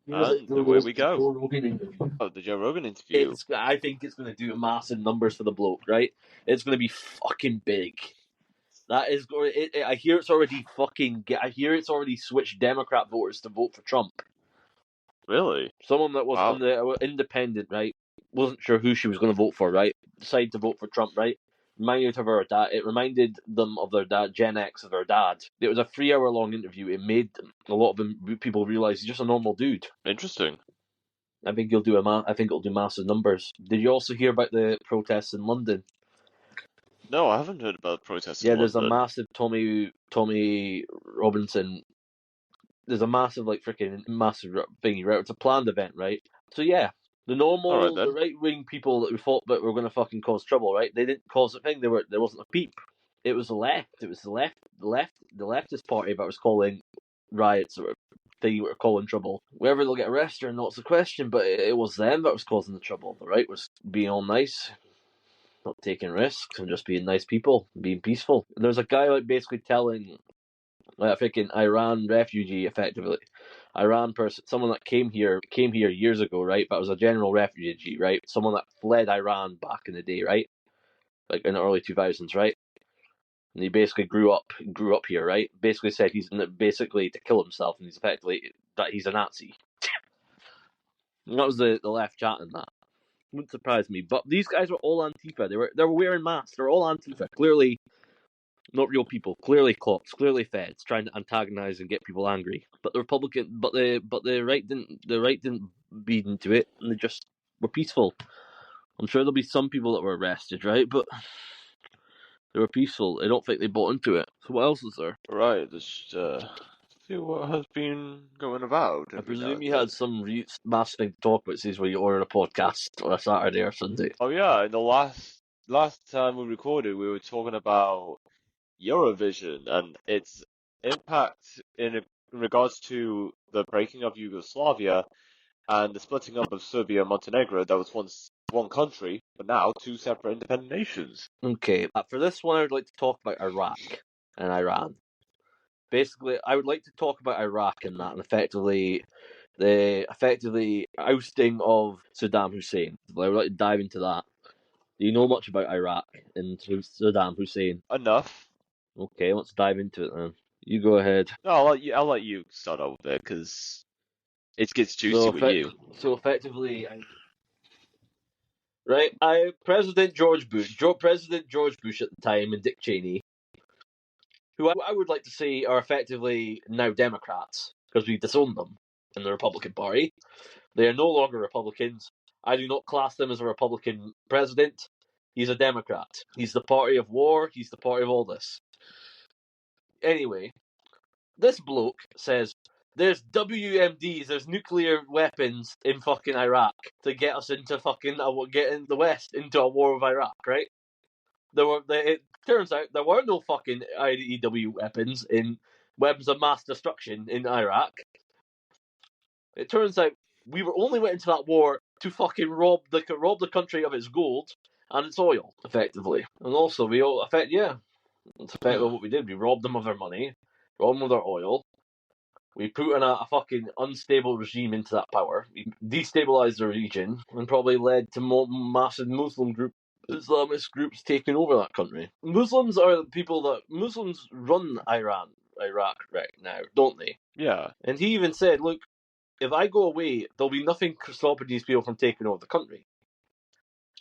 And away we go. Oh, the Joe Rogan interview. I think it's going to do massive numbers for the bloke, right? It's going to be fucking big. That is going. I hear it's already I hear it's already switched Democrat voters to vote for Trump. Really? Someone that was on the independent, right? Wasn't sure who she was going to vote for, right? Decided to vote for Trump, right? Reminded of her dad. It reminded them of their dad, Gen X, of their dad. It was a 3-hour-long interview. It made a lot of them, people realize he's just a normal dude. Interesting. I think he'll do I think it'll do massive numbers. Did you also hear about the protests in London? No, I haven't heard about the protests in Yeah, there's London. a massive Tommy Robinson. There's a massive, freaking massive thingy, right? It's a planned event, right? So yeah, the right-wing people that we thought that were going to fucking cause trouble, right? They didn't cause a thing. There wasn't a peep. It was the left. It was the leftist party that was calling riots or thing were calling trouble. Whether they'll get arrested or not's the question, but it was them that was causing the trouble. The right was being all nice, not taking risks, and just being nice people, being peaceful. And there's a guy basically telling a freaking Iran refugee, effectively. Iran person, someone that came here years ago, right? But was a general refugee, right? Someone that fled Iran back in the day, right? Like in the early 2000s, right? And he basically grew up here, right? Basically said he's basically to kill himself, and he's effectively that he's a Nazi. And that was the left chatting that. Wouldn't surprise me. But these guys were all Antifa. They were wearing masks. They were all Antifa. Clearly not real people. Clearly cops. Clearly feds trying to antagonize and get people angry. But the right didn't beat into it, and they just were peaceful. I'm sure there'll be some people that were arrested, right? But they were peaceful. I don't think they bought into it. So what else is there? Right, let's see what has been going about. I presume you had some massive thing to talk about since when you ordered a podcast on a Saturday or Sunday. Oh yeah, in the last time we recorded, we were talking about Eurovision and its impact in regards to the breaking of Yugoslavia and the splitting up of Serbia and Montenegro that was once one country, but now two separate independent nations. Okay, for this one I would like to talk about Iraq and Iran. Basically, I would like to talk about Iraq and that, and effectively ousting of Saddam Hussein. I would like to dive into that. Do you know much about Iraq and Saddam Hussein? Enough. Okay, let's dive into it then. You go ahead. No, I'll let you start over there because it gets juicy with you. So effectively, President George Bush at the time, and Dick Cheney, who I would like to say are effectively now Democrats because we disowned them in the Republican Party. They are no longer Republicans. I do not class them as a Republican president. He's a Democrat. He's the party of war. He's the party of all this. Anyway, this bloke says there's WMDs, there's nuclear weapons in fucking Iraq to get us into getting the West into a war with Iraq, right? It turns out there were no fucking IEW weapons weapons of mass destruction in Iraq. It turns out we were only went into that war to fucking rob the country of its gold and its oil, effectively. And also, that's effectively what we did. We robbed them of their money, robbed them of their oil. We put in a fucking unstable regime into that power. We destabilized the region and probably led to more massive Islamist groups taking over that country. Muslims run Iraq right now, don't they? Yeah. And he even said, look, if I go away, there'll be nothing stopping these people from taking over the country.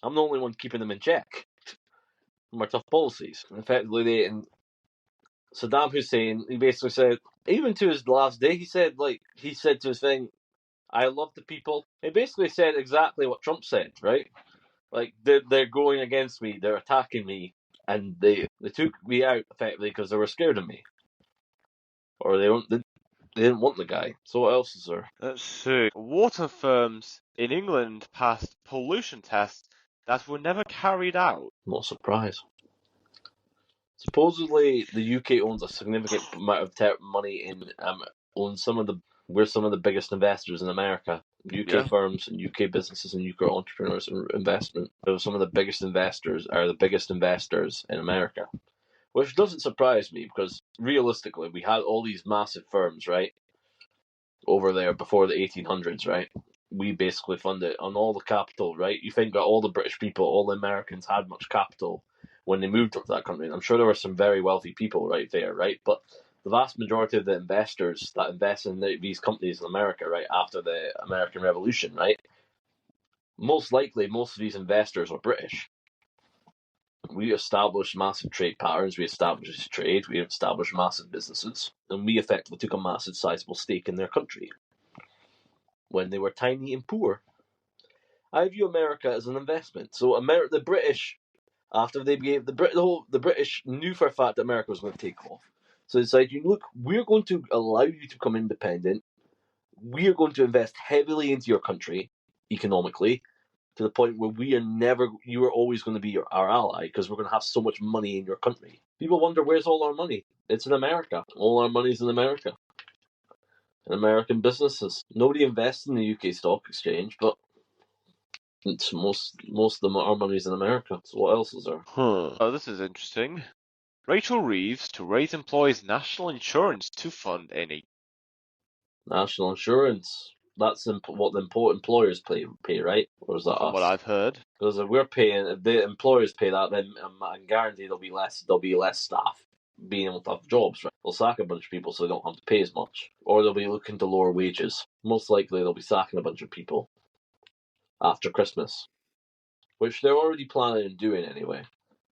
I'm the only one keeping them in check. From our tough policies. And effectively, Saddam Hussein, he basically said, even to his last day, he said to his thing, I love the people. He basically said exactly what Trump said, right? Like, they're going against me, they're attacking me, and they took me out, effectively, because they were scared of me. Or they didn't want the guy. So what else is there? Let's see. Water firms in England passed pollution tests that were never carried out. Not surprised. Supposedly, the UK owns a significant amount of money we're some of the biggest investors in America. UK firms and UK businesses and UK entrepreneurs and investment. Some of the biggest investors are the biggest investors in America. Which doesn't surprise me because realistically, we had all these massive firms, right? over there before the 1800s, right? We basically funded on all the capital, right? You think that all the British people, all the Americans had much capital when they moved up to that country. And I'm sure there were some very wealthy people right there, right? But the vast majority of the investors that invest in these companies in America, right, after the American Revolution, right, most likely most of these investors are British. We established massive trade patterns, we established trade, we established massive businesses, and we effectively took a massive sizable stake in their country when they were tiny and poor. I view America as an investment. So the British, after they gave the British knew for a fact that America was going to take off. So they said, look, we're going to allow you to become independent. We are going to invest heavily into your country economically to the point where you are always going to be our ally because we're going to have so much money in your country. People wonder, where's all our money? It's in America. All our money's in America. In American businesses. Nobody invests in the UK stock exchange, but it's most of them, our money's in America. So what else is there? Oh, this is interesting. Rachel Reeves to raise employees' national insurance to fund any. National insurance. That's what the employers pay, right? Or is that From us? what I've heard. Because if we're paying, if the employers pay that, then I can guarantee there'll be less staff being able to have jobs, right? They'll sack a bunch of people so they don't have to pay as much. Or they'll be looking to lower wages. Most likely they'll be sacking a bunch of people after Christmas. Which they're already planning on doing anyway.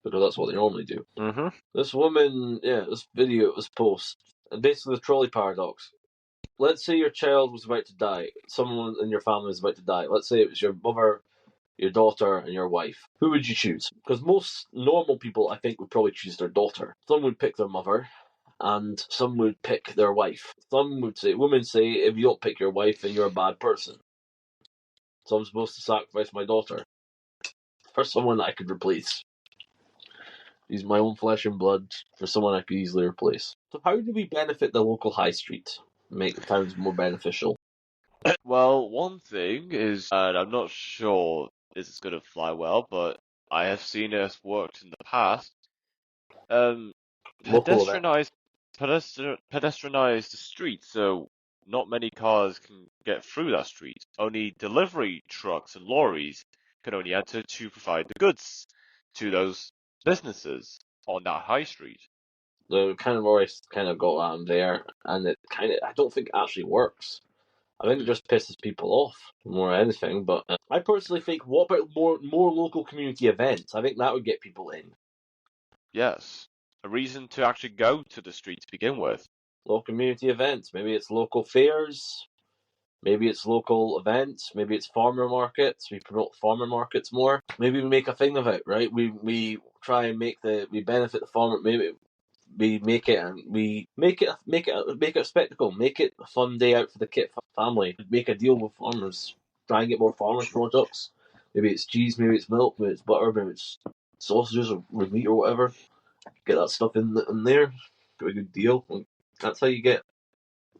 Because that's what they normally do. Mm-hmm. This woman, this video, this post, and basically the trolley paradox. Let's say your child was about to die. Someone in your family was about to die. Let's say it was your mother, your daughter, and your wife. Who would you choose? Because most normal people, I think, would probably choose their daughter. Some would pick their mother, and some would pick their wife. Women say, if you don't pick your wife, then you're a bad person. So I'm supposed to sacrifice my daughter for someone I could replace. Use my own flesh and blood for someone I could easily replace. So how do we benefit the local high street? Make the towns more beneficial? Well, one thing is, and I'm not sure this is going to fly well, but I have seen it worked in the past. Local event. Pedestrianize the street, so not many cars can get through that street. Only delivery trucks and lorries can only enter to provide the goods to those businesses on that high street. The kind of always kind of got that there, and I don't think it actually works. I think it just pisses people off more than anything. But I personally think, what about more local community events? I think that would get people in. Yes, a reason to actually go to the street to begin with. Local community events. Maybe it's local fairs. Maybe it's local events. Maybe it's farmer markets. We promote farmer markets more. Maybe we make a thing of it, right? We try and we benefit the farmer. Maybe we make it a spectacle. Make it a fun day out for the kid family. Make a deal with farmers. Try and get more farmers products. Maybe it's cheese, maybe it's milk, maybe it's butter, maybe it's sausages or meat or whatever. Get that stuff in there. Get a good deal. That's how you get.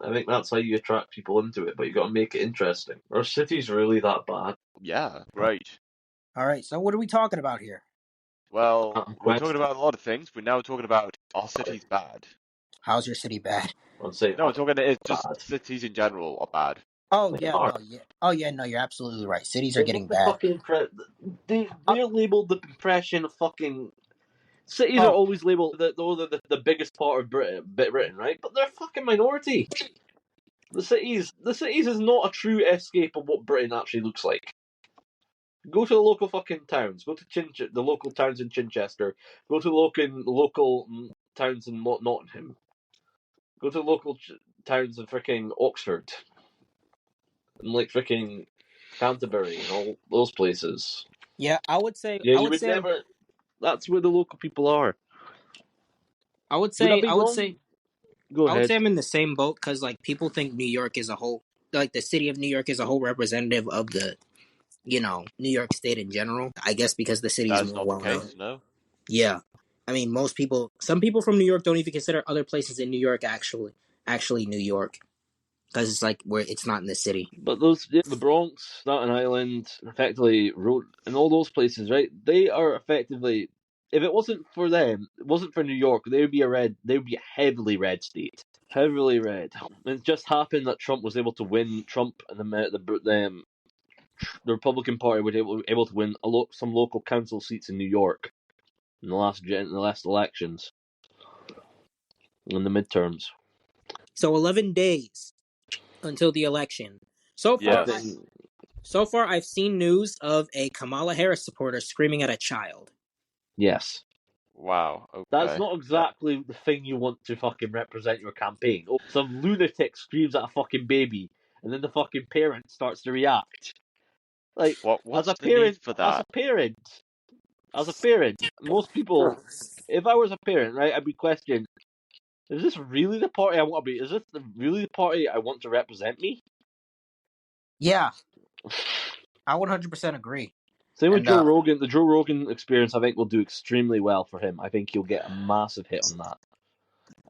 I think that's how you attract people into it, but you got to make it interesting. Our city's really that bad. Yeah, great. All right, so what are we talking about here? Well, we're talking about a lot of things. We're now talking about our city's bad. How's your city bad? I'd say No, we're talking it's just bad. cities in general are bad. Oh yeah, no, yeah. Oh yeah, no, you're absolutely right. Cities are getting bad. They're labeled the impression of fucking. Cities are always labeled the biggest part of Britain, right? But they're a fucking minority. The cities is not a true escape of what Britain actually looks like. Go to the local fucking towns. Go to the local towns in Chichester. Go to local towns in Nottingham. Go to local towns in freaking Oxford. And like freaking Canterbury and all those places. Yeah, I would say. Yeah, you would never. That's where the local people are. I would say. Go ahead. I would say I'm in the same boat because like people think New York as a whole, like the city of New York is a whole representative of the, New York State in general. I guess because the city is more well known. Case, no? Yeah, I mean some people from New York don't even consider other places in New York actually New York. Because it's like where it's not in the city. But the Bronx, Staten Island, effectively, and all those places, right? They are effectively, if it wasn't for them, it wasn't for New York, they would be a heavily red state. Heavily red. It just happened that Trump was able to win. Trump and the Republican Party were able to win some local council seats in New York in the last elections, in the midterms. So 11 days until the election. So far, I've seen news of a Kamala Harris supporter screaming at a child. Yes. Wow. Okay. That's not exactly the thing you want to fucking represent your campaign. Oh, some lunatic screams at a fucking baby, and then the fucking parent starts to react. Like, what's the need for that? As a parent, most people, if I was a parent, right, I'd be questioning, is this really the party I want to be? Is this really the party I want to represent me? Yeah. I 100% agree. Same with Joe Rogan. The Joe Rogan experience, I think, will do extremely well for him. I think he'll get a massive hit on that.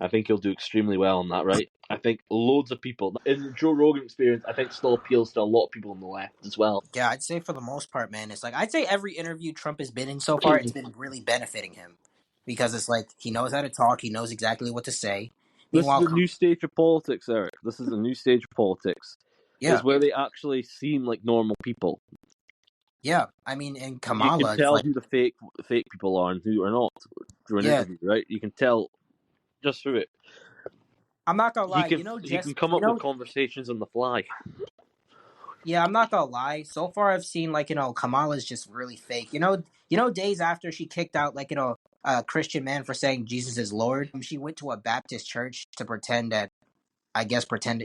I think he'll do extremely well on that, right? I think loads of people in the Joe Rogan experience, I think, still appeals to a lot of people on the left as well. Yeah, I'd say for the most part, man, it's like I'd say every interview Trump has been in so far, it's been really benefiting him because it's like he knows how to talk, he knows exactly what to say. This is a new stage of politics, Eric. This is a new stage of politics. Yeah, it's where they actually seem like normal people. Yeah, I mean, in Kamala, you can tell who the fake people are and who are not through an interview, right? You can tell just through it. I'm not gonna lie, he can come up with conversations on the fly. Yeah, I'm not gonna lie. So far, I've seen Kamala's just really fake. Days after she kicked out a Christian man for saying Jesus is Lord, she went to a Baptist church to pretend that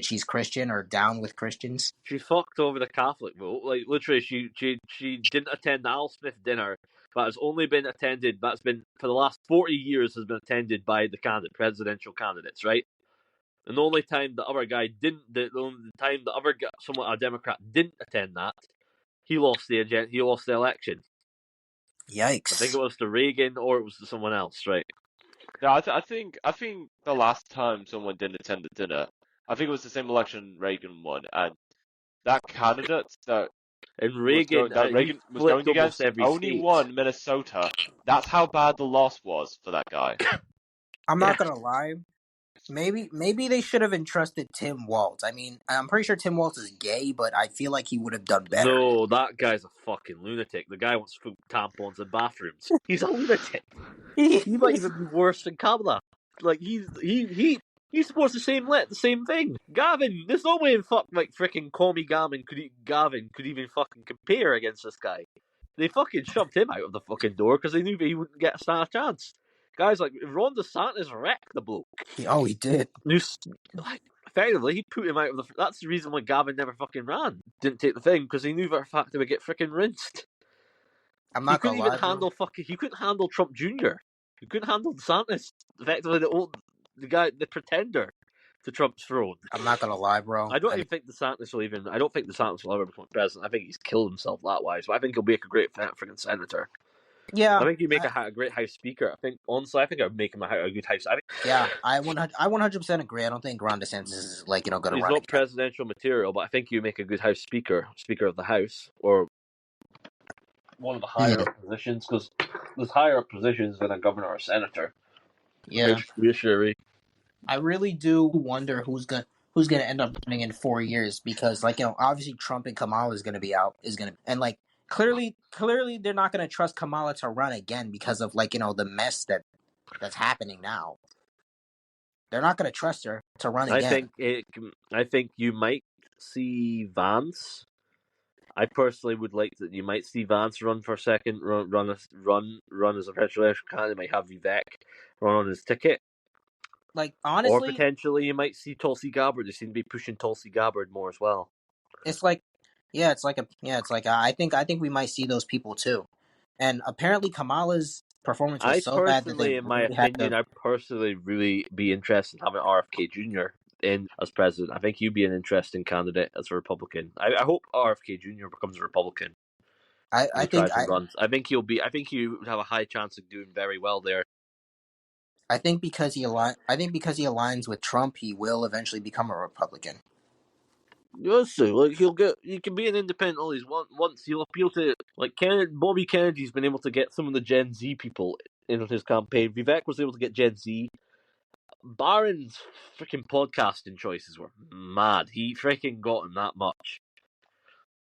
she's Christian or down with Christians. She fucked over the Catholic vote. Like literally, she didn't attend the Al Smith dinner, but it's only been attended. That's been for the last 40 years has been attended by the presidential candidates, right? And the only time the other guy didn't, the time the other guy, a Democrat, didn't attend that, he lost the election. Yikes! I think it was to Reagan or it was to someone else, right? No, I think the last time someone didn't attend the dinner, I think it was the same election Reagan won, and that candidate that Reagan was going against only won Minnesota. That's how bad the loss was for that guy. I'm not gonna lie. Maybe they should have entrusted Tim Walz. I mean, I'm pretty sure Tim Walz is gay, but I feel like he would have done better. No, that guy's a fucking lunatic. The guy wants food tampons in bathrooms. He's a lunatic. He might even be worse than Kamala. Like he's supposed to the same thing. Gavin, there's no way in freaking Call Me Gavin could even fucking compare against this guy. They fucking shoved him out of the fucking door because they knew he wouldn't get a chance. Guys like Ron DeSantis wrecked the bloke. He did. Effectively, he put him out of the. That's the reason why Gavin never fucking ran. Didn't take the thing because he knew for a fact they would get freaking rinsed. I'm not gonna lie. He couldn't handle Trump Jr. He couldn't handle DeSantis. Effectively, the pretender to Trump's throne. I'm not gonna lie, bro. I don't think DeSantis will ever become president. I think he's killed himself that wise. But I think he'll make a great freaking senator. Yeah, I think he'd make a great House Speaker. I think I'd make him a good House. I 100% agree. I don't think Ron DeSantis is going to run. He's not presidential material, but I think you make a good House Speaker of the House, or one of the higher up positions, because there's higher up positions than a governor or a senator. Yeah, reassuring. I really do wonder who's gonna end up running in 4 years because, obviously Trump and Kamala is gonna be out. And clearly they're not gonna trust Kamala to run again because of the mess that's happening now. They're not gonna trust her to run again. I think you might see Vance. I personally would like that you might see Vance run for a second, run as a presidential candidate. Might have Vivek run on his ticket. Honestly, or potentially you might see Tulsi Gabbard. They seem to be pushing Tulsi Gabbard more as well. I think we might see those people too. And apparently Kamala's performance was so bad that they I personally really be interested in having RFK Jr. in as president. I think he'd be an interesting candidate as a Republican. I hope RFK Jr. becomes a Republican. I think he would have a high chance of doing very well there. I think because he aligns with Trump, he will eventually become a Republican. Yes, he can be an independent all once he'll appeal to Bobby Kennedy's been able to get some of the Gen Z people in his campaign. Vivek was able to get Gen Z. Barron's freaking podcasting choices were mad. He freaking got him that much.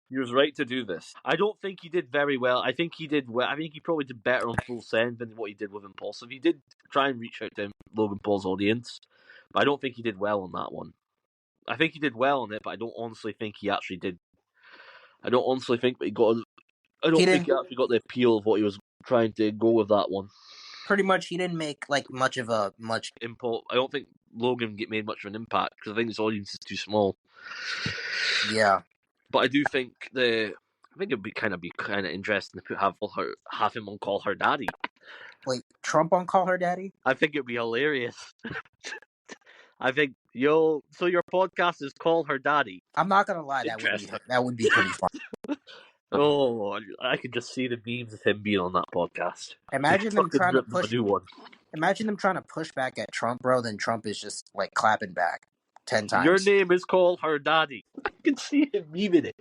He was right to do this. I don't think he did very well. I think he did well. I think he probably did better on Full Send than what he did with Impulsive. He did try and reach out to Logan Paul's audience, but I don't think he did well on that one. I think he did well on it, but I don't honestly think he actually did. I don't honestly think that he got. I don't think he actually got the appeal of what he was trying to go with that one. Pretty much, he didn't make like much impulse. I don't think Logan made much of an impact because I think his audience is too small. Yeah, but I do think I think it'd be kind of interesting to have him on Call Her Daddy. Wait, Trump on Call Her Daddy? I think it'd be hilarious. I think so your podcast is Call Her Daddy. I'm not gonna lie, that would be pretty fun. Oh, I could just see the memes of him being on that podcast. Imagine them trying to push a new one. Imagine them trying to push back at Trump, bro. Then Trump is just like clapping back 10 times. Your name is Call Her Daddy. I can see him memeing it.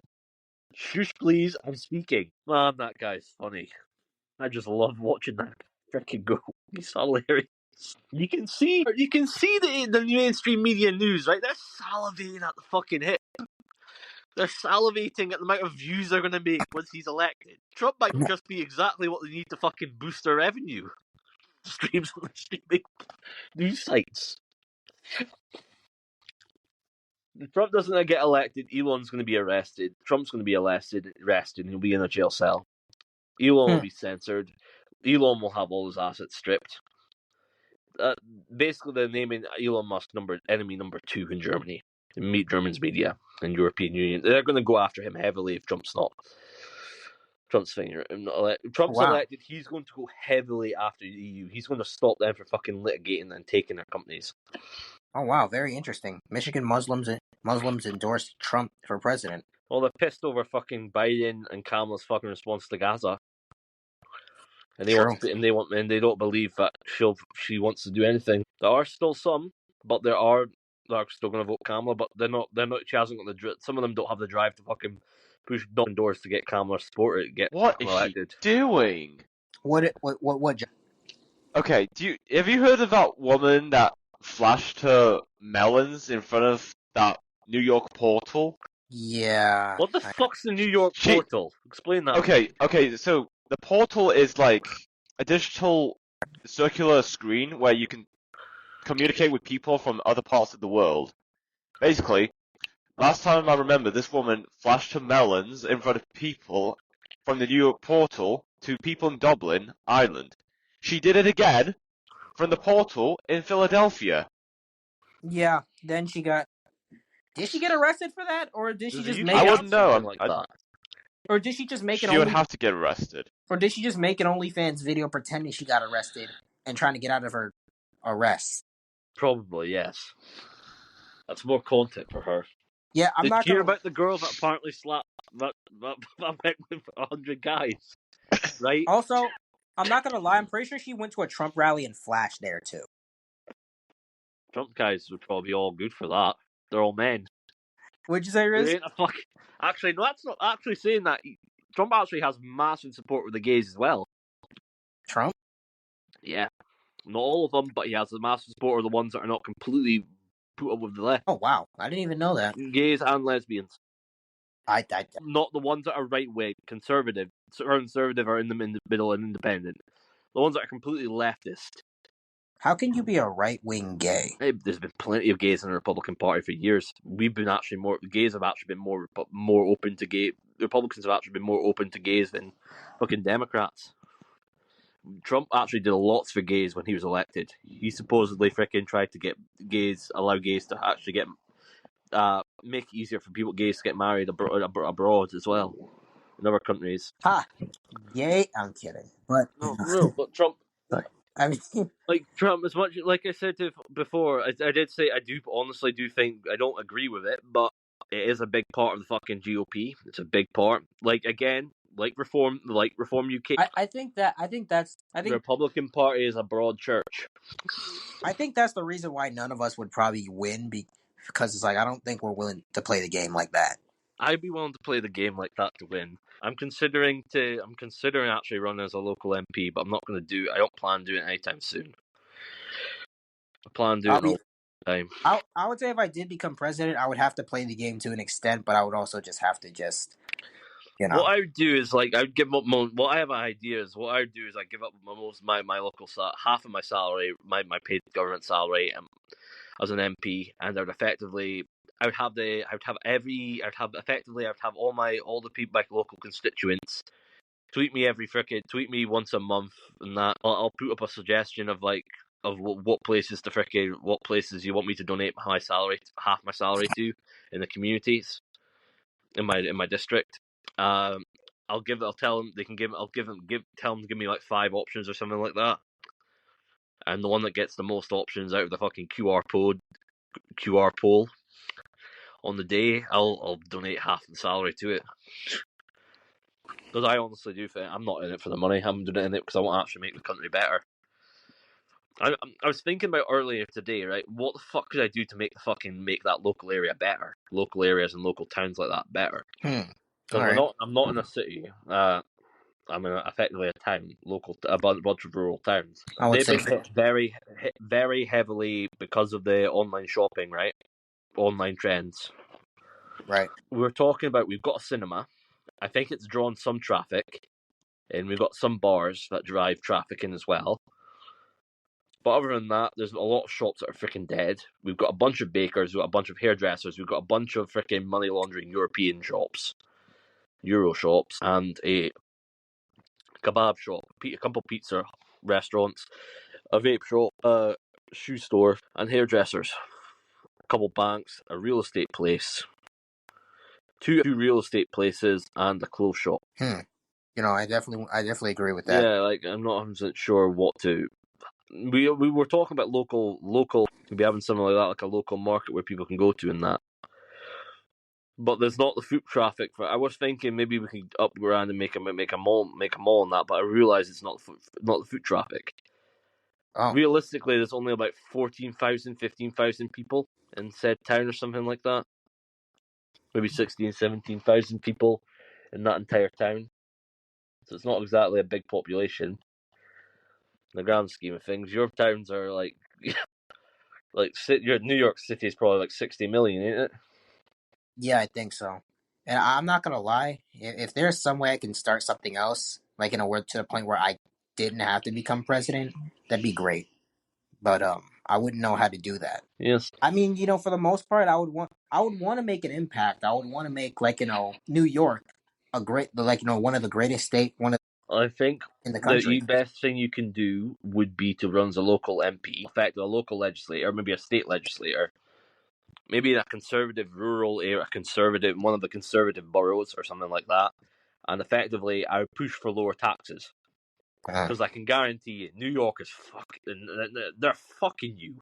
Shush, please, I'm speaking. Man, that guy's funny. I just love watching that freaking go. He's hilarious. You can see the mainstream media news, right? They're salivating at the fucking hit. They're salivating at the amount of views they're going to make once he's elected. Trump might just be exactly what they need to fucking boost their revenue. Streams on the streaming news sites. If Trump doesn't get elected, Elon's going to be arrested. Trump's going to be arrested, and he'll be in a jail cell. Elon will be censored. Elon will have all his assets stripped. Basically, they're naming Elon Musk enemy number 2 in Germany. Meet Germany's media and European Union. They're going to go after him heavily if Trump's not. Trump's elected, he's going to go heavily after the EU. He's going to stop them from fucking litigating and taking their companies. Oh wow, very interesting. Michigan Muslims endorsed Trump for president. Well, they're pissed over fucking Biden and Kamala's fucking response to Gaza. And they don't believe that she wants to do anything. There are still some, but they're still going to vote Kamala, but they're not. She hasn't got the. Some of them don't have the drive to fucking push doors to get Kamala support. What is she doing? What? Okay, have you heard of that woman that flashed her melons in front of that New York portal? Yeah. What the fuck's the New York portal? Explain that. Okay, so the portal is like a digital circular screen where you can communicate with people from other parts of the world. Basically, last time I remember, this woman flashed her melons in front of people from the New York portal to people in Dublin, Ireland. She did it again from the portal in Philadelphia. Yeah, then she got... Did she get arrested for that? Or did she just make I wouldn't know. Or did she just make it She would have to get arrested. Or did she just make an OnlyFans video pretending she got arrested and trying to get out of her arrest? Probably, yes. That's more content for her. Yeah, I'm not hear about the girl that apparently slapped that went with 100 guys, right? Also, I'm not gonna lie, I'm pretty sure she went to a Trump rally and flashed there too. Trump guys would probably be all good for that. They're all men. Would you say, Riz? Actually, no, that's not actually saying that. Trump actually has massive support with the gays as well. Trump? Yeah. Not all of them, but he has a massive support of the ones that are not completely put up with the left. Oh, wow. I didn't even know that. Gays and lesbians. I Not the ones that are right-wing, conservative or in the middle and independent. The ones that are completely leftist. How can you be a right-wing gay? There's been plenty of gays in the Republican Party for years. Gays have actually been more open to gay. Republicans have actually been more open to gays than fucking Democrats. Trump actually did lots for gays when he was elected. He supposedly freaking tried to allow gays to actually get, make it easier for gays to get married abroad as well, in other countries. Ha! Yay! I'm kidding. But no, but Trump. Sorry. I mean, like Trump, as much like I said before, I did say I honestly think I don't agree with it, but it is a big part of the fucking GOP. It's a big part. Like Reform UK. I think the Republican Party is a broad church. I think that's the reason why none of us would probably win, because it's like I don't think we're willing to play the game like that. I'd be willing to play the game like that to win. I'm considering actually running as a local MP, but I don't plan on doing it anytime soon. I plan on doing it all the time. I would say if I did become president, I would have to play the game to an extent, but I would also just have to What I would do is like I'd give up what I have ideas. What I would do is I give up my local half of my salary, my paid government salary, as an MP, and I would effectively I would have all the people, my local constituents, tweet me once a month, and that I'll put up a suggestion of what places you want me to donate half my salary to in the communities in my district. I'll tell them tell them to give me like 5 options or something like that, and the one that gets the most options out of the fucking QR poll on the day, I'll donate half the salary to it. Because I honestly do think I'm not in it for the money. I'm doing it because I want to actually make the country better. I was thinking about earlier today, right? What the fuck could I do to make that local area better? Local areas and local towns like that better. Because I'm not in a city. I'm effectively a town, a bunch of rural towns. They've been hit very, very heavily because of the online shopping, right? Online trends. Right. We've got a cinema. I think it's drawn some traffic, and we've got some bars that drive traffic in as well. But other than that, there's a lot of shops that are freaking dead. We've got a bunch of bakers, we've got a bunch of hairdressers, we've got a bunch of freaking money laundering European shops, Euro shops, and a kebab shop, a couple pizza restaurants, a vape shop, a shoe store, and hairdressers. A couple banks, a real estate place, two real estate places, and a clothes shop. I definitely agree with that. Yeah, like I'm not 100% sure what to. We were talking about local. Maybe having something like that, like a local market where people can go to, and that. But there's not the foot traffic for. I was thinking maybe we could upgrade and make a mall on that, but I realised it's not the foot traffic. Oh. Realistically, there's only about 14,000, 15,000 people in said town or something like that. Maybe 16,000, 17,000 people in that entire town. So it's not exactly a big population in the grand scheme of things. Your towns are like your New York City is probably like 60 million, ain't it? Yeah, I think so. And I'm not gonna lie, if there's some way I can start something else, like to the point where I didn't have to become president, that'd be great. But I wouldn't know how to do that. Yes. I mean, for the most part, I would want to make an impact. I would want to make New York a great, one of the greatest state, I think in the country. The best thing you can do would be to run as a local MP, in fact, a local legislator, maybe a state legislator, maybe in a conservative rural area, one of the conservative boroughs or something like that. And effectively, I would push for lower taxes. Because I can guarantee you, New York is they're fucking you.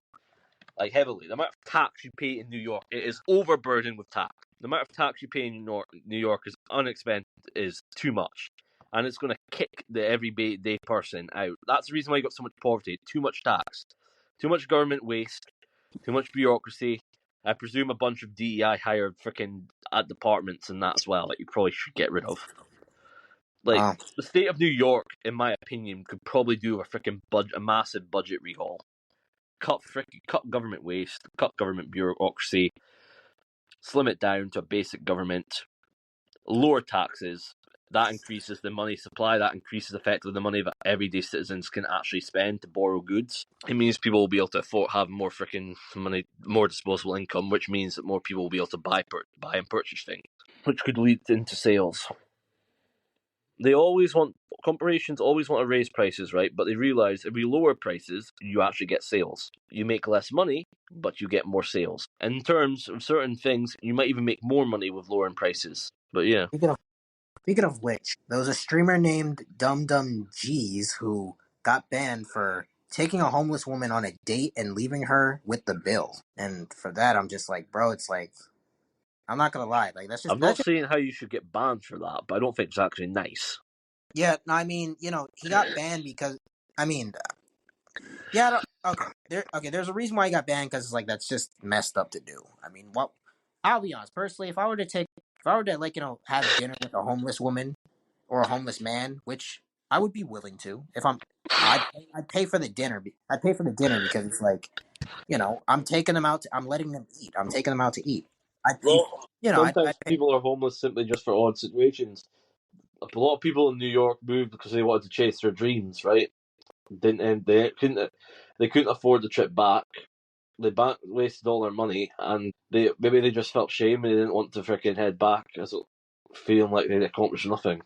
Like, heavily. The amount of tax you pay in New York, it is overburdened with tax. The amount of tax you pay in New York is too much. And it's going to kick the everyday person out. That's the reason why you got so much poverty. Too much tax. Too much government waste. Too much bureaucracy. I presume a bunch of DEI hired freaking departments and that as well that you probably should get rid of. Like, the state of New York, in my opinion, could probably do a massive budget rehaul. Cut government waste, cut government bureaucracy, slim it down to a basic government, lower taxes. That increases the money supply. That increases effectively the money that everyday citizens can actually spend to borrow goods. It means people will be able to have more freaking money, more disposable income, which means that more people will be able to buy and purchase things, which could lead into sales. Corporations always want to raise prices, right? But they realize if we lower prices, you actually get sales. You make less money, but you get more sales. In terms of certain things, you might even make more money with lowering prices. But yeah. Speaking of which, there was a streamer named Dum Dum G's who got banned for taking a homeless woman on a date and leaving her with the bill. And for that, I'm just like, bro, it's like, I'm not gonna lie, like I'm not saying how you should get banned for that, but I don't think it's actually nice. Yeah, I mean, he got banned because, yeah, there's a reason why he got banned because it's like that's just messed up to do. I mean, I'll be honest, personally, if I were to have dinner with a homeless woman or a homeless man, which I would be willing to, I'd pay for the dinner. I'd pay for the dinner because it's like, I'm taking them out. I'm letting them eat. I'm taking them out to eat. I pay. Well, I sometimes pay. people are homeless simply just for odd situations. A lot of people in New York moved because they wanted to chase their dreams, right? They couldn't afford the trip back. They wasted all their money, and maybe they just felt shame and they didn't want to freaking head back, as feeling like they'd accomplished nothing.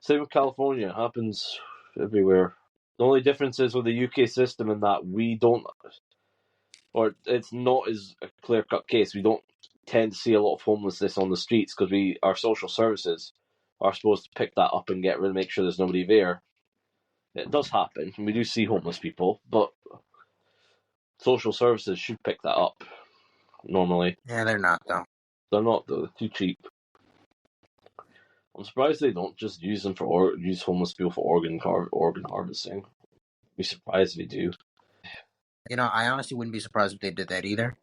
Same with California, it happens everywhere. The only difference is with the UK system in that we don't, or it's not as a clear-cut case. We don't tend to see a lot of homelessness on the streets because our social services are supposed to pick that up and make sure there's nobody there. It does happen, and we do see homeless people, but social services should pick that up normally. Yeah, they're not though. They're not though. They're too cheap. I'm surprised they don't just use them use homeless people for organ harvesting. I'd be surprised if they do. I honestly wouldn't be surprised if they did that either.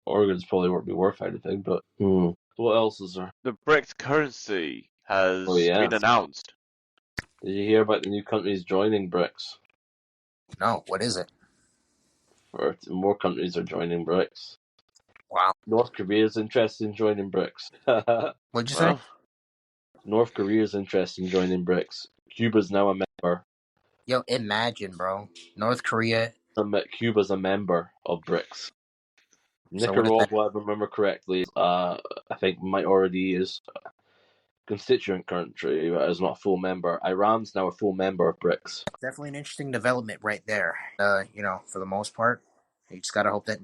Organs probably won't be worth anything, but what else is there? The BRICS currency has been announced. Did you hear about the new countries joining BRICS? No, what is it? More countries are joining BRICS. Wow. North Korea is interested in joining BRICS. What'd you say? North Korea is interested in joining BRICS. Cuba's now a member. Yo, imagine, bro. North Korea. Cuba's a member of BRICS. So Nicaragua, if I remember correctly, I think might already is a constituent country, but is not a full member. Iran's now a full member of BRICS. Definitely an interesting development right there. For the most part, you just gotta hope that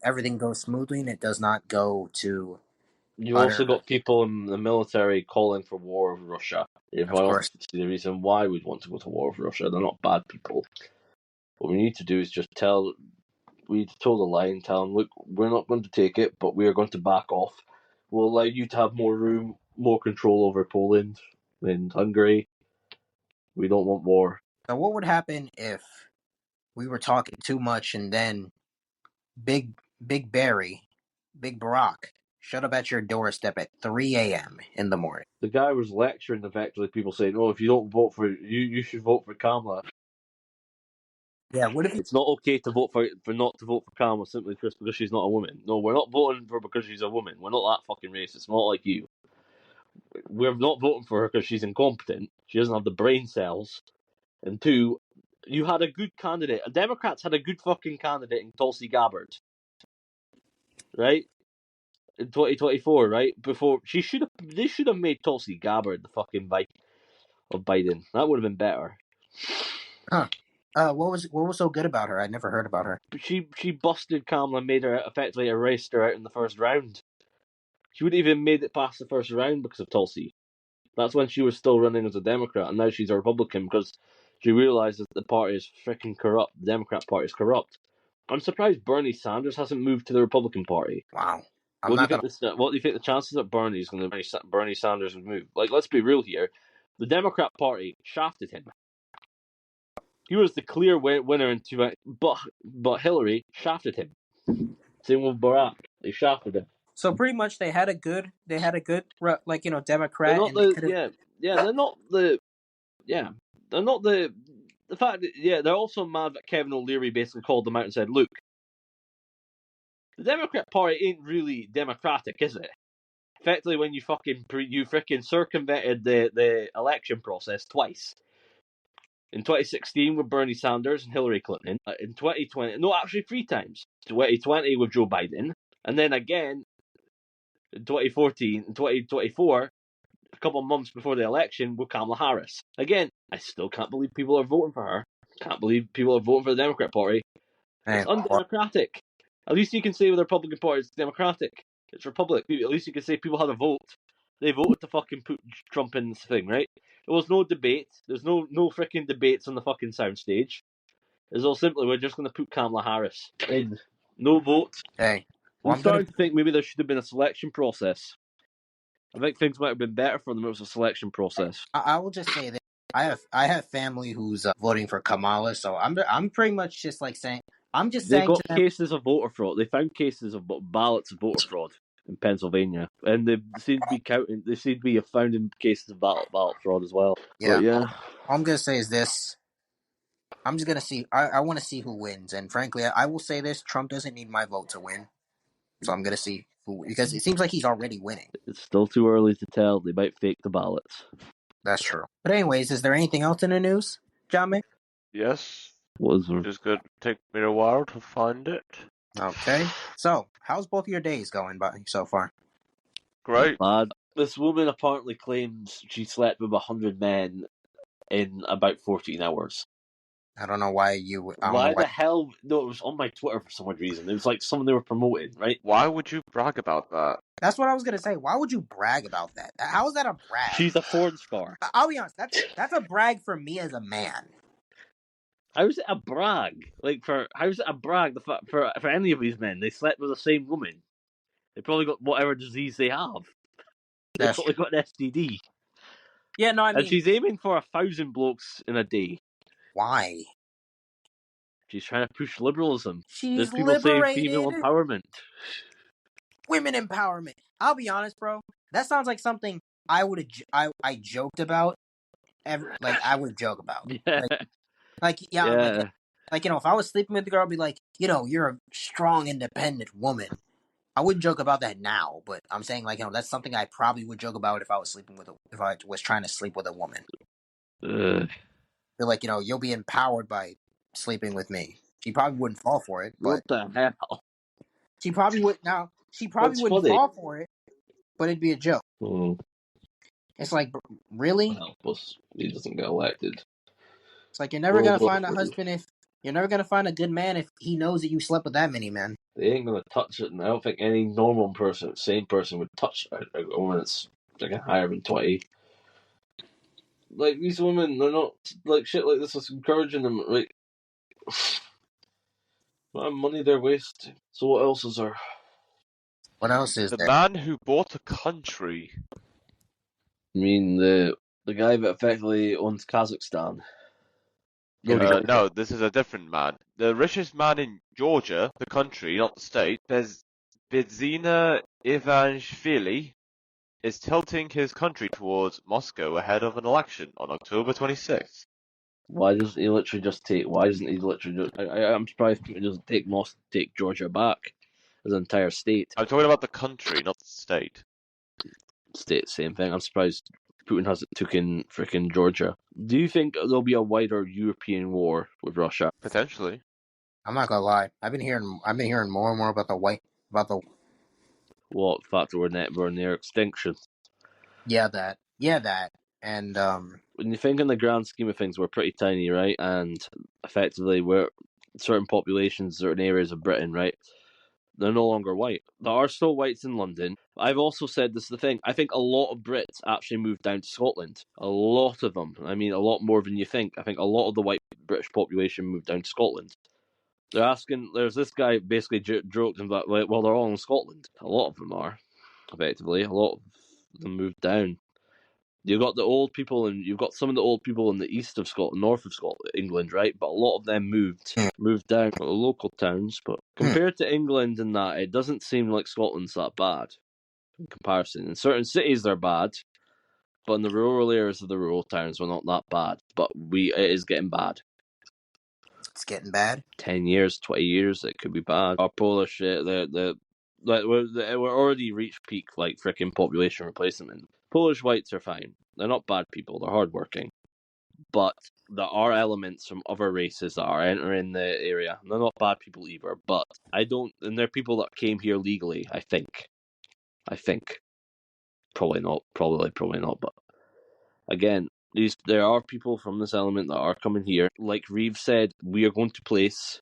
everything goes smoothly and it does not go to. You also got people in the military calling for war with Russia. If I don't see the reason why we'd want to go to war with Russia, they're not bad people. What we need to do is just tell the line, tell them, look, we're not going to take it, but we are going to back off. We'll allow you to have more room, more control over Poland and Hungary. We don't want war. So what would happen if we were talking too much and then Big Barack showed up at your doorstep at 3 a.m. in the morning? The guy was lecturing effectively people saying, "Oh, if you don't vote for you should vote for Kamala." Yeah, what if it's not okay to vote for not to vote for Kamala simply just because she's not a woman? No, we're not voting for her because she's a woman. We're not that fucking racist. Not like you. We're not voting for her because she's incompetent. She doesn't have the brain cells. And two, you had a good candidate. Democrats had a good fucking candidate in Tulsi Gabbard, right? In 2024, right? Before they should have made Tulsi Gabbard the fucking vice of Biden. That would have been better. Huh. What was so good about her? I never heard about her. She busted Kamala and made her effectively erased her out in the first round. She wouldn't even made it past the first round because of Tulsi. That's when she was still running as a Democrat, and now she's a Republican because she realizes the party is freaking corrupt. The Democrat Party is corrupt. I'm surprised Bernie Sanders hasn't moved to the Republican Party. Wow. What do you think the chances that Bernie Sanders would move? Like, let's be real here. The Democrat Party shafted him. He was the clear winner in but Hillary shafted him. Same with Barack. They shafted him. So pretty much they had a good Democrat. They're not the fact that they're also mad that Kevin O'Leary basically called them out and said, look, the Democrat Party ain't really democratic, is it? Effectively, when you freaking circumvented the election process twice. In 2016 with Bernie Sanders and Hillary Clinton. In 2020, no, actually 3 times. 2020 with Joe Biden. And then again in 2014 and 2024, a couple of months before the election, with Kamala Harris. Again, I still can't believe people are voting for her. Can't believe people are voting for the Democrat Party. It's undemocratic. At least you can say with the Republican Party it's democratic. It's Republic. At least you can say people had a vote. They voted to fucking put Trump in this thing, right? There was no debate. There's no freaking debates on the fucking soundstage. It's all simply we're just going to put Kamala Harris in. No vote. Hey, I'm starting to think maybe there should have been a selection process. I think things might have been better for them if it was a selection process. I will just say that I have family who's voting for Kamala, so I'm pretty much just like saying They got cases of voter fraud. They found cases of ballots of voter fraud in Pennsylvania, and they seem to be counting. They seem to be found in cases of ballot fraud as well. Yeah. But yeah. All I'm gonna say is this: I'm just gonna see. I want to see who wins, and frankly, I will say this: Trump doesn't need my vote to win. So I'm gonna see who, because it seems like he's already winning. It's still too early to tell. They might fake the ballots. That's true. But anyways, is there anything else in the news, John May? Yes. Was there? Just gonna take me a while to find it. Okay. So, how's both of your days going by so far? Great. Bad. This woman apparently claims she slept with 100 men in about 14 hours. I don't know why you. I don't know Why why. the hell? No, it was on my Twitter for some weird reason. It was like someone they were promoting, right? Why would you brag about that? That's what I was gonna say. Why would you brag about that? How is that a brag? She's a porn star. I'll be honest. That's a brag for me as a man. How is it a brag? How is it a brag? For any of these men, they slept with the same woman. They probably got whatever disease they have. They That's probably got an STD. Yeah, no, I mean, And she's aiming for 1,000 blokes in a day. why? She's trying to push liberalism. She's There's people saying female liberated. empowerment. Women empowerment. I'll be honest, bro. That sounds like something I would I joked about. I would joke about. Yeah. Yeah. If I was sleeping with the girl, I'd be like, you're a strong, independent woman. I wouldn't joke about that now, but I'm saying that's something I probably would joke about if I was if I was trying to sleep with a woman. Feel like, you'll be empowered by sleeping with me. She probably wouldn't fall for it, but What the hell? she probably What's wouldn't funny? fall for it, but it'd be a joke. It's like, really? Help us. He doesn't get elected. It's like you're never gonna find a husband if you're never gonna find a good man if he knows that you slept with that many men. They ain't gonna touch it, and I don't think any normal person, sane person, would touch a woman that's like higher than 20. Like, these women, they're not like shit like this is encouraging them. Like, what money they're wasting. So what else is there? What else is The there? man who bought a country. I mean, the guy that effectively owns Kazakhstan. No, this is a different man. The richest man in Georgia, the country, not the state, Bidzina Ivanishvili, is tilting his country towards Moscow ahead of an election on October 26th. Why doesn't he literally just take? Why doesn't he literally just? I'm surprised he doesn't take Georgia back as an entire state. I'm talking about the country, not the state. State, same thing. I'm surprised Putin hasn't taken freaking Georgia. Do you think there'll be a wider European war with Russia? Potentially. I'm not gonna lie. I've been hearing more and more about the What fact we're near extinction? Yeah, that. And when you think in the grand scheme of things, we're pretty tiny, right? And effectively, we're certain populations, certain areas of Britain, right? They're no longer white. There are still whites in London. I've also said this is the thing. I think a lot of Brits actually moved down to Scotland. A lot of them. I mean, a lot more than you think. I think a lot of the white British population moved down to Scotland. They're asking. There's this guy basically joked and like, well, they're all in Scotland. A lot of them are, effectively. A lot of them moved down. You've got the old people, and you've got some of the old people in the east of Scotland, north of Scotland, England, right? But a lot of them moved down to the local towns. But compared to England and that, it doesn't seem like Scotland's that bad in comparison. In certain cities, they're bad, but in the rural areas of the rural towns, we're not that bad. But it is getting bad. It's getting bad. 10 years, 20 years, it could be bad. Our Polish, we're already reached peak like freaking population replacement. Polish whites are fine. They're not bad people. They're hardworking. But there are elements from other races that are entering the area. They're not bad people either. But and they're people that came here legally, I think. Probably not. But again, there are people from this element that are coming here. Like Reeve said, we are going to place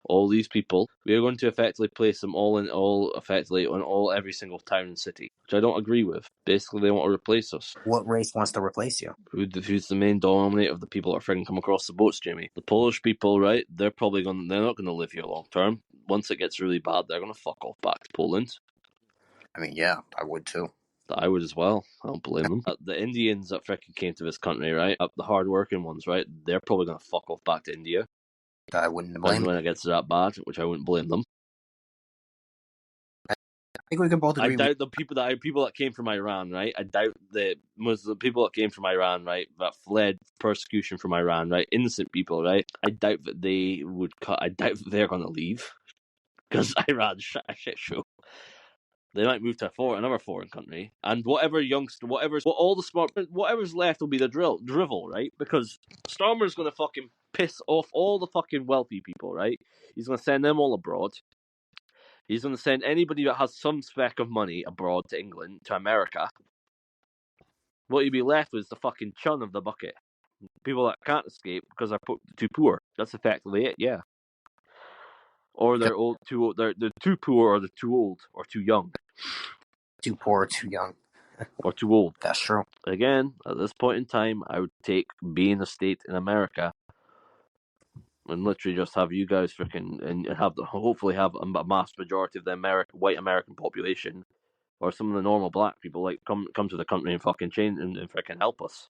all these people. We are going to effectively place them every single town and city, which I don't agree with. Basically, they want to replace us. What race wants to replace you? Who's the main dominator of the people that are freaking come across the boats, Jamie? The Polish people, right? They're not going to live here long term. Once it gets really bad, they're going to fuck off back to Poland. I mean, yeah, I would too. I would as well. I don't blame them. The Indians that freaking came to this country, right? The hard-working ones, right? They're probably going to fuck off back to India. I wouldn't blame them. When it gets that bad, which I wouldn't blame them. think we can both agree. I doubt the people that came from Iran, right? I doubt the Muslim people that came from Iran, right? That fled persecution from Iran, right? Innocent people, right? I doubt that they would cut. I doubt that they're going to leave because Iran's a shit show. They might move to another foreign country, and whatever's left will be the drivel, right? Because Starmer's going to fucking piss off all the fucking wealthy people, right? He's going to send them all abroad. He's going to send anybody that has some speck of money abroad to England, to America. What you'll be left with is the fucking chun of the bucket. People that can't escape because they're too poor. That's effectively it, yeah. Or they're they're too poor, or they're too old, or too young. Too poor, too young. Or too old. That's true. Again, at this point in time, I would take being a state in America and literally just have you guys hopefully have a mass majority of the white American population, or some of the normal black people, like come to the country and fucking change and freaking help us.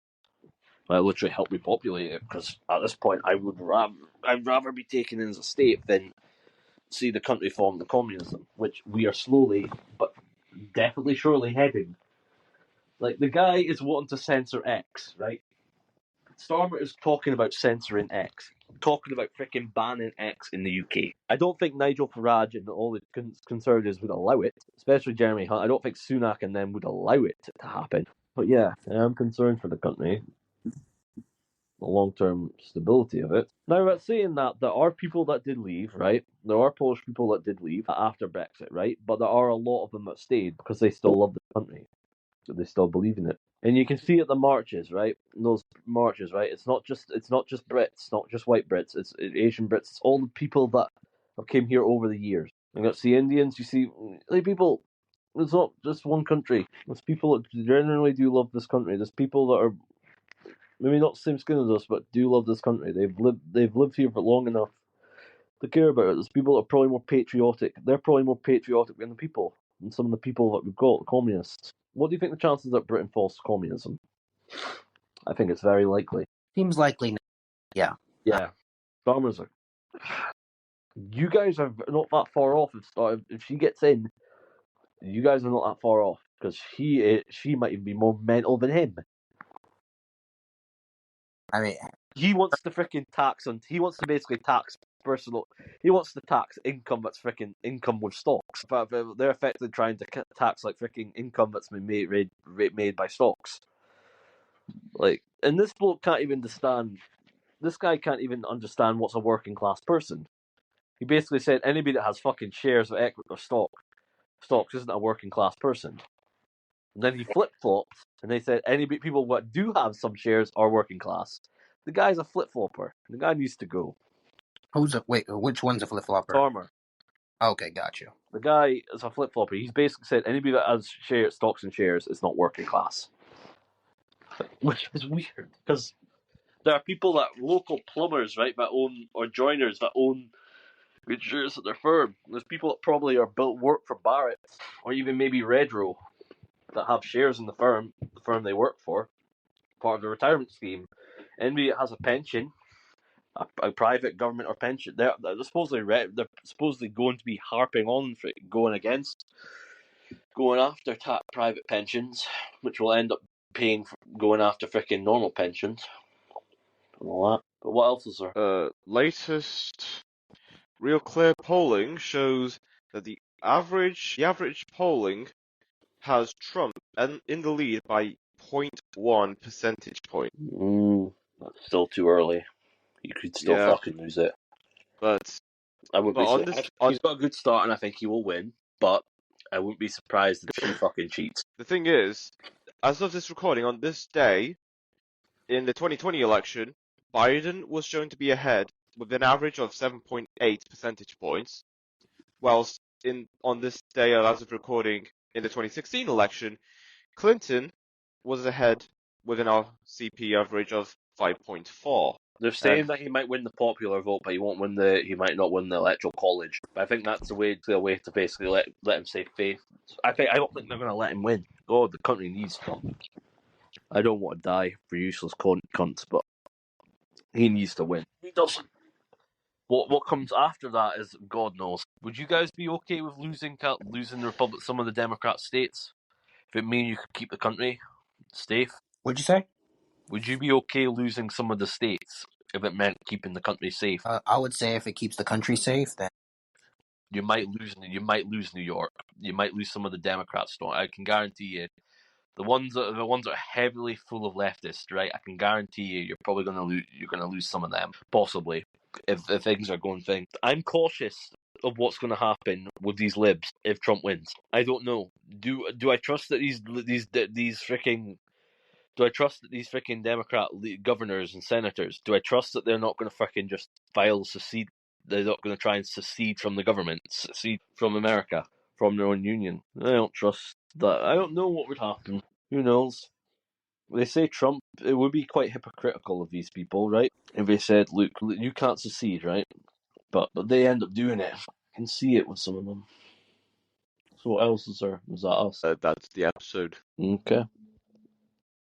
Like literally help repopulate it, because at this point I'd rather be taken in as a state than see the country fall into communism, which we are slowly but definitely surely heading. Like, the guy is wanting to censor X, right? Starmer is talking about censoring X, talking about freaking banning X in the UK. I don't think Nigel Farage and all the Conservatives would allow it, especially Jeremy Hunt. I don't think Sunak and them would allow it to happen. But yeah, I am concerned for the country, the long-term stability of it. Now, about saying that, there are people that did leave, right? There are Polish people that did leave after Brexit, right? But there are a lot of them that stayed because they still love the country. They still believe in it. And you can see at the marches, right? Those marches, right? It's not just Brits, not just white Brits. It's Asian Brits. It's all the people that have came here over the years. You got to see Indians. You see people. It's not just one country. There's people that generally do love this country. There's people that are maybe not the same skin as us, but do love this country. They've lived here for long enough to care about it. There's people that are probably more patriotic. They're probably more patriotic than some of the people that we've got, communists. What do you think the chances that Britain falls to communism? I think it's very likely. Seems likely. Yeah. Yeah. Farmers are. You guys are not that far off. If she gets in, you guys are not that far off, because she might even be more mental than him. I mean, he wants to freaking tax on. He wants to basically tax personal. He wants to tax income that's freaking income with stocks. But they're effectively trying to tax like freaking income that's been made by stocks. Like, and this bloke can't even understand. This guy can't even understand what's a working class person. He basically said anybody that has fucking shares of equity or stocks isn't a working class person. And then he flip flopped, and they said people that do have some shares are working class. The guy's a flip flopper. The guy needs to go. Which one's a flip flopper? Farmer. Okay, got you. The guy is a flip flopper. He's basically said anybody that has stocks and shares is not working class, which is weird because there are people local plumbers, right, that own, or joiners that own good shares at their firm. There's people that probably work for Barrett or even maybe Redrow that have shares in the firm they work for, part of the retirement scheme. Anybody that has a pension, a private government or pension, they're supposedly going to be harping on for going after private pensions, which will end up paying for going after freaking normal pensions and all that. But what else is there? Latest Real Clear polling shows that the average polling has Trump in the lead by 0.1 percentage point. That's still too early. You could still fucking lose it. But I wouldn't be he's got a good start, and I think he will win. But I wouldn't be surprised if he fucking cheats. The thing is, as of this recording, on this day, in the 2020 election, Biden was shown to be ahead with an average of 7.8 percentage points, whilst on this day, as of recording, in the 2016 election, Clinton was ahead with an RCP average of 5.4. They're saying that he might win the popular vote, but he might not win the electoral college. But I think that's a way to basically let him save faith. I don't think they're going to let him win. God, the country needs Trump. I don't want to die for useless cunts, but he needs to win. He doesn't. What comes after that is God knows. Would you guys be okay with losing the Republic, some of the Democrat states, if it means you could keep the country safe? What'd you say? Would you be okay losing some of the states if it meant keeping the country safe? I would say if it keeps the country safe, then You might lose New York. You might lose some of the Democrats. I can guarantee you. The ones that are heavily full of leftists, right? I can guarantee you're probably going to lose. You're going to lose some of them, possibly, if things are going things. I'm cautious of what's going to happen with these libs if Trump wins. I don't know. Do I trust that these freaking? Do I trust that these freaking Democrat governors and senators? Do I trust that they're not going to freaking just secede? They're not going to try and secede from the government, secede from America, from their own union. I don't trust that. I don't know what would happen. Who knows? They say Trump, it would be quite hypocritical of these people, right? If they said, look, you can't secede, right? But they end up doing it. I can see it with some of them. So what else is there? Was that us? That's the episode. Okay.